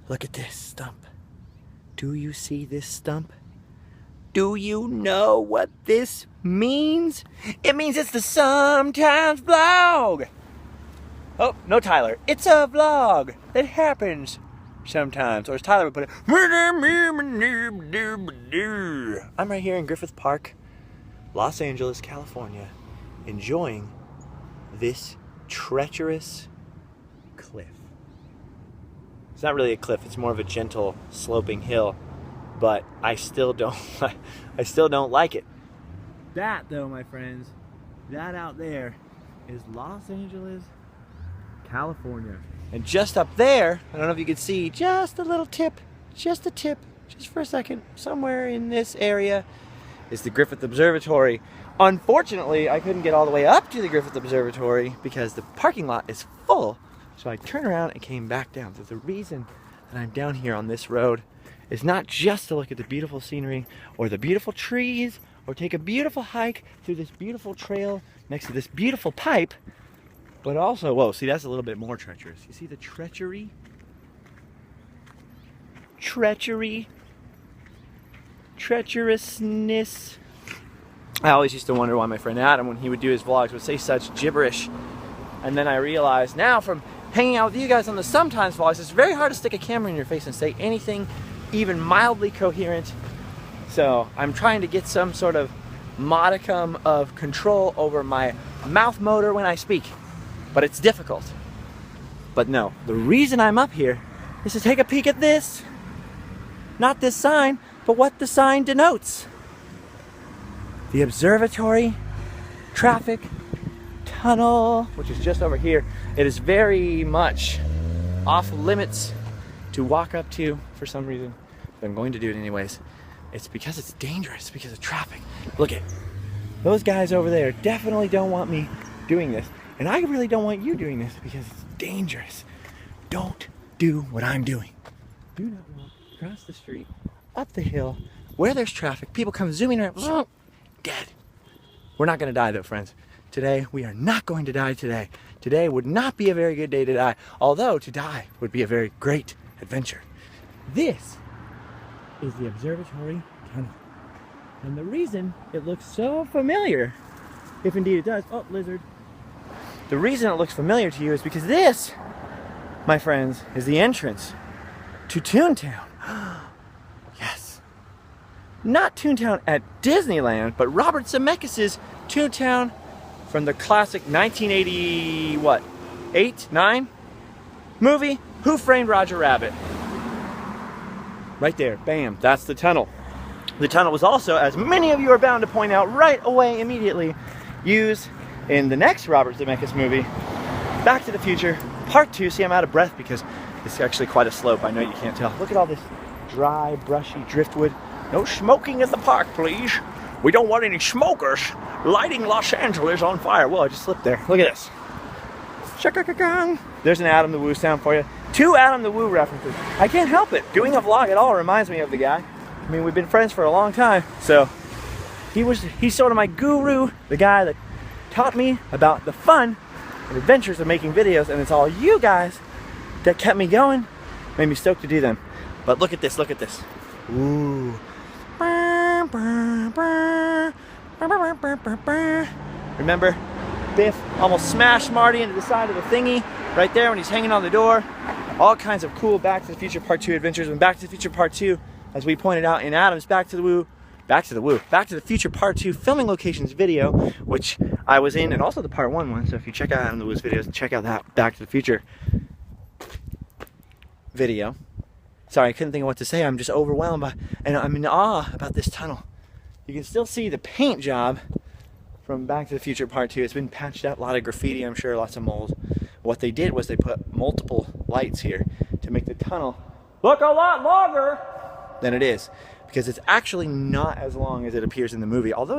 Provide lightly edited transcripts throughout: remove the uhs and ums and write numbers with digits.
Look at this stump. Do you see this stump? Do you know what this means? It means it's the Sometimes Vlog. Oh, no Tyler. It's a vlog that happens sometimes. Or as Tyler would put it, I'm right here in Griffith Park, Los Angeles, California, enjoying this treacherous cliff. It's not really a cliff, it's more of a gentle sloping hill, but I still don't like it. That though, my friends, that out there is Los Angeles, California. And just up there, I don't know if you can see, just a little tip, just a tip, just for a second, somewhere in this area is the Griffith Observatory. Unfortunately, I couldn't get all the way up to the Griffith Observatory because the parking lot is full. So I turned around and came back down. So the reason that I'm down here on this road is not just to look at the beautiful scenery or the beautiful trees or take a beautiful hike through this beautiful trail next to this beautiful pipe, but also, whoa, see, that's a little bit more treacherous. You see the treachery? Treacherousness. I always used to wonder why my friend Adam, when he would do his vlogs, would say such gibberish. And then I realized now from hanging out with you guys on the Sometimes vlogs, it's very hard to stick a camera in your face and say anything even mildly coherent. So I'm trying to get some sort of modicum of control over my mouth motor when I speak. But it's difficult. But no, the reason I'm up here is to take a peek at this. Not this sign, but what the sign denotes. The observatory, traffic, tunnel, which is just over here. It is very much off limits to walk up to for some reason, but I'm going to do it anyways. It's because it's dangerous, because of traffic. Look at those guys over there definitely don't want me doing this, and I really don't want you doing this because it's dangerous. Don't do what I'm doing. Do not walk across the street, up the hill, where there's traffic, people come zooming around, dead. We're not gonna die though, friends. Today, we are not going to die today. Today would not be a very good day to die, although to die would be a very great adventure. This is the observatory tunnel. And the reason it looks so familiar, if indeed it does, oh, lizard. The reason it looks familiar to you is because this, my friends, is the entrance to Toontown. Yes. Not Toontown at Disneyland, but Robert Zemeckis' Toontown from the classic 1980, what, 8, 9 movie, Who Framed Roger Rabbit? Right there, bam, that's the tunnel. The tunnel was also, as many of you are bound to point out right away immediately, used in the next Robert Zemeckis movie, Back to the Future, Part 2. See, I'm out of breath because it's actually quite a slope. I know you can't tell. Look at all this dry, brushy driftwood. No smoking in the park, please. We don't want any smokers lighting Los Angeles on fire. Whoa, I just slipped there. Look at this. Shaka-ka-kong. There's an Adam the Woo sound for you. 2 Adam the Woo references. I can't help it. Doing a vlog at all reminds me of the guy. I mean, we've been friends for a long time. So he's sort of my guru, the guy that taught me about the fun and adventures of making videos, and it's all you guys that kept me going, made me stoked to do them. But look at this, look at this. Ooh. Remember, Biff almost smashed Marty into the side of the thingy right there when he's hanging on the door. All kinds of cool Back to the Future Part 2 adventures. And Back to the Future Part 2, as we pointed out in Adam's Back to the Future Part 2 filming locations video, which I was in, and also the Part 1 one. So if you check out Adam the Woo's videos, check out that Back to the Future video. Sorry, I couldn't think of what to say. I'm just overwhelmed by, and I'm in awe about this tunnel. You can still see the paint job from Back to the Future Part 2. It's been patched up, a lot of graffiti, I'm sure, lots of mold. What they did was they put multiple lights here to make the tunnel look a lot longer than it is, because it's actually not as long as it appears in the movie. Although,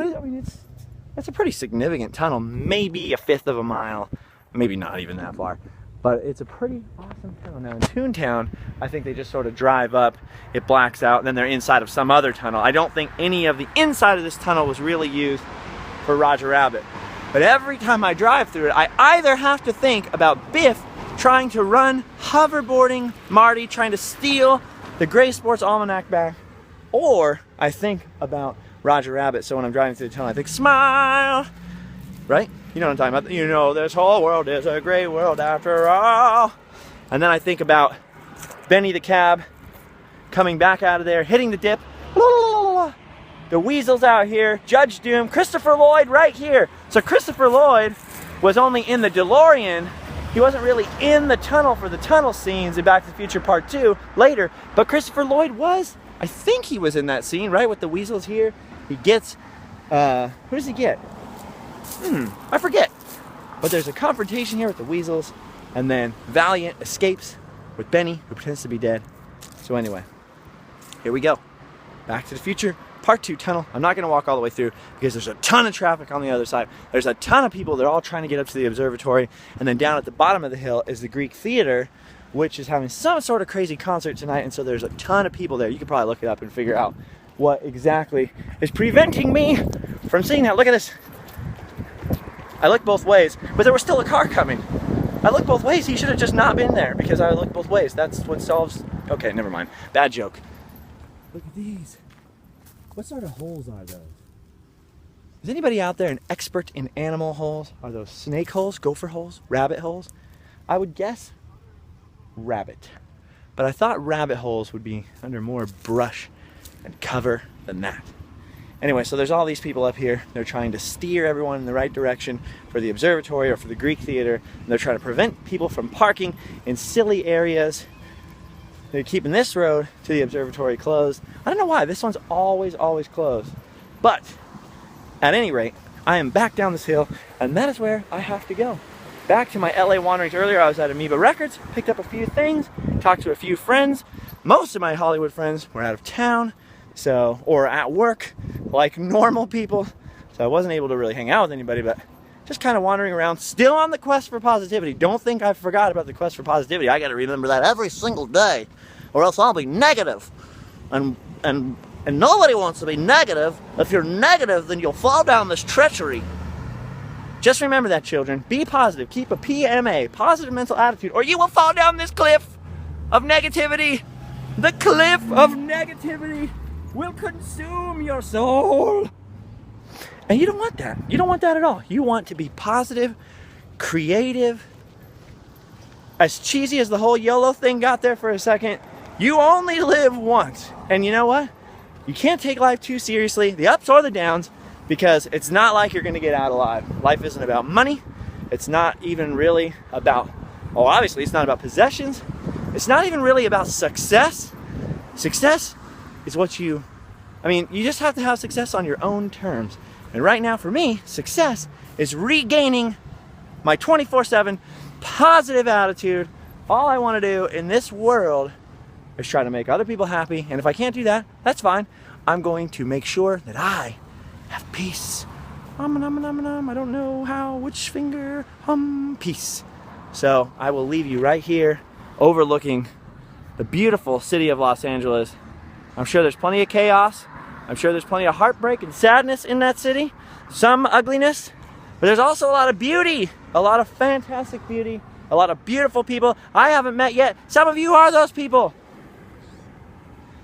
it's a pretty significant tunnel, maybe a 1/5 of a mile, maybe not even that far. But it's a pretty awesome tunnel. Now in Toontown, I think they just sort of drive up, it blacks out, and then they're inside of some other tunnel. I don't think any of the inside of this tunnel was really used for Roger Rabbit. But every time I drive through it, I either have to think about Biff trying to run hoverboarding Marty, trying to steal the Gray Sports Almanac back. Or I think about Roger Rabbit, so when I'm driving through the tunnel, I think, smile, right? You know what I'm talking about. You know, this whole world is a great world after all. And then I think about Benny the cab coming back out of there, hitting the dip. The weasels out here, Judge Doom, Christopher Lloyd right here. So Christopher Lloyd was only in the DeLorean. He wasn't really in the tunnel for the tunnel scenes in Back to the Future Part 2 later, but Christopher Lloyd was. I think he was in that scene, right, with the weasels here. He gets, who does he get? I forget. But there's a confrontation here with the weasels, and then Valiant escapes with Benny, who pretends to be dead. So anyway, here we go. Back to the Future Part 2 tunnel. I'm not going to walk all the way through because there's a ton of traffic on the other side. There's a ton of people. They're all trying to get up to the observatory. And then down at the bottom of the hill is the Greek Theater, which is having some sort of crazy concert tonight. And so there's a ton of people there. You could probably look it up and figure out what exactly is preventing me from seeing that. Look at this. I looked both ways, but there was still a car coming. I looked both ways. He should have just not been there because I looked both ways. That's what solves... Okay, never mind. Bad joke. Look at these. What sort of holes are those? Is anybody out there an expert in animal holes? Are those snake holes, gopher holes, rabbit holes? I would guess rabbit. But I thought rabbit holes would be under more brush and cover than that. Anyway, so there's all these people up here. They're trying to steer everyone in the right direction for the observatory or for the Greek Theater. And they're trying to prevent people from parking in silly areas. They're keeping this road to the observatory closed. I don't know why. This one's always closed. But at any rate, I am back down this hill, and that is where I have to go. Back to my LA wanderings. Earlier, I was at Amoeba Records, picked up a few things, talked to a few friends. Most of my Hollywood friends were out of town, or at work, like normal people. So I wasn't able to really hang out with anybody, but just kind of wandering around, still on the quest for positivity. Don't think I forgot about the quest for positivity. I got to remember that every single day, or else I'll be negative. And nobody wants to be negative. If you're negative, then you'll fall down this treachery. Just remember that, children. Be positive. Keep a PMA, positive mental attitude, or you will fall down this cliff of negativity. The cliff of negativity will consume your soul. And you don't want that. You don't want that at all. You want to be positive, creative. As cheesy as the whole YOLO thing got there for a second, you only live once. And you know what? You can't take life too seriously, the ups or the downs, because it's not like you're going to get out alive. Life isn't about money. It's not even really about, obviously it's not about possessions. It's not even really about success. Success is what you just have to have success on your own terms. And right now for me, success is regaining my 24/7 positive attitude. All I want to do in this world is try to make other people happy. And if I can't do that, that's fine. I'm going to make sure that I have peace. I don't know how, which finger, peace. So I will leave you right here overlooking the beautiful city of Los Angeles. I'm sure there's plenty of chaos. I'm sure there's plenty of heartbreak and sadness in that city. Some ugliness. But there's also a lot of beauty. A lot of fantastic beauty. A lot of beautiful people I haven't met yet. Some of you are those people.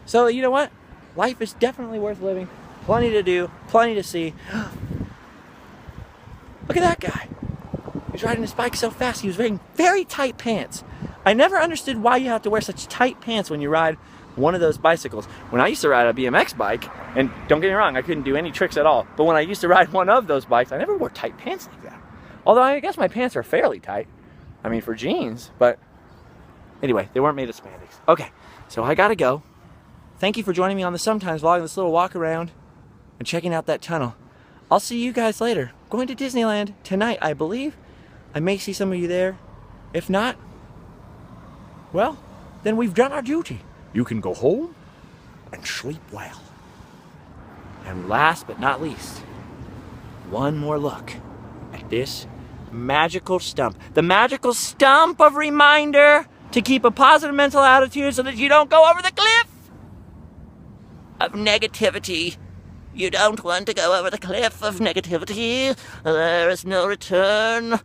So you know what? Life is definitely worth living. Plenty to do. Plenty to see. Look at that guy. He's riding his bike so fast. He was wearing very tight pants. I never understood why you have to wear such tight pants when you ride one of those bicycles. When I used to ride a BMX bike, and don't get me wrong, I couldn't do any tricks at all, but when I used to ride one of those bikes, I never wore tight pants like that. Although I guess my pants are fairly tight. I mean, for jeans, but anyway, they weren't made of spandex. Okay, so I gotta go. Thank you for joining me on the Sometimes vlog, this little walk around and checking out that tunnel. I'll see you guys later. Going to Disneyland tonight, I believe. I may see some of you there. If not, well, then we've done our duty. You can go home and sleep well. And last but not least, one more look at this magical stump. The magical stump of reminder to keep a positive mental attitude so that you don't go over the cliff of negativity. You don't want to go over the cliff of negativity. There is no return.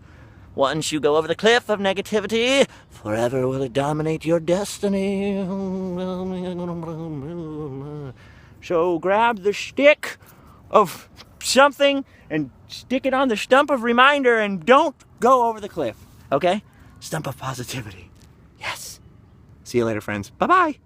Once you go over the cliff of negativity, Forever will it dominate your destiny. So grab the stick of something and stick it on the stump of reminder and don't go over the cliff. Okay? Stump of positivity. Yes. See you later, friends. Bye-bye.